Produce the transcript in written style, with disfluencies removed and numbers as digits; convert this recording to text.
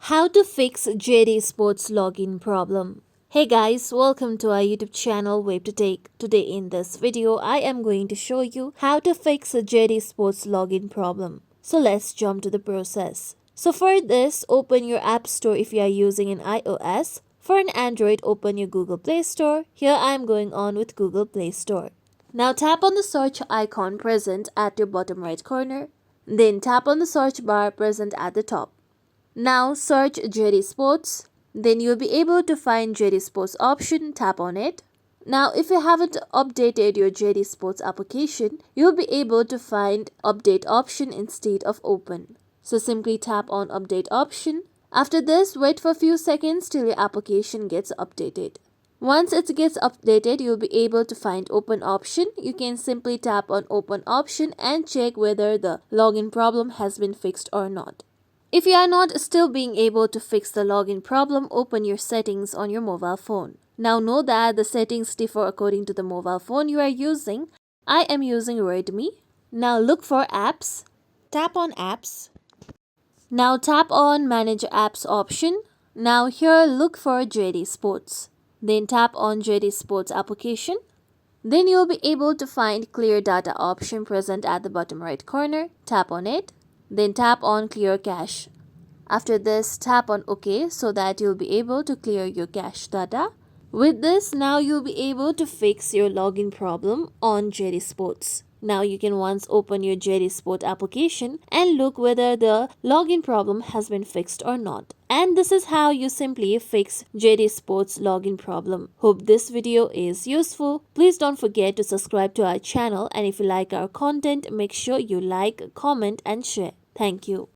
How to fix JD Sports login problem. Hey guys, welcome to our YouTube channel WebToTech. Today in this video, I am going to show you how to fix a JD Sports login problem. So let's jump to the process. So for this, open your App Store if you are using an iOS. For an Android, open your Google Play Store. Here I am going on with Google Play Store. Now tap on the search icon present at your bottom right corner. Then tap on the search bar present at the top. Now search JD Sports, then you'll be able to find JD Sports option, tap on it. Now if you haven't updated your JD Sports application, you'll be able to find update option instead of open. So simply tap on update option. After this, wait for a few seconds till your application gets updated. Once it gets updated, you'll be able to find open option. You can simply tap on open option and check whether the login problem has been fixed or not. If you are not still being able to fix the login problem, open your settings on your mobile phone. Now know that the settings differ according to the mobile phone you are using. I am using Redmi. Now look for apps. Tap on apps. Now tap on manage apps option. Now here look for JD Sports. Then tap on JD Sports application. Then you'll be able to find clear data option present at the bottom right corner. Tap on it. Then tap on clear cache. After this, tap on OK so that you'll be able to clear your cache data. With this, now you'll be able to fix your login problem on JD Sports. Now you can once open your JD Sports application and look whether the login problem has been fixed or not. And this is how you simply fix JD Sports login problem. Hope this video is useful. Please don't forget to subscribe to our channel, and if you like our content, make sure you like, comment and share. Thank you.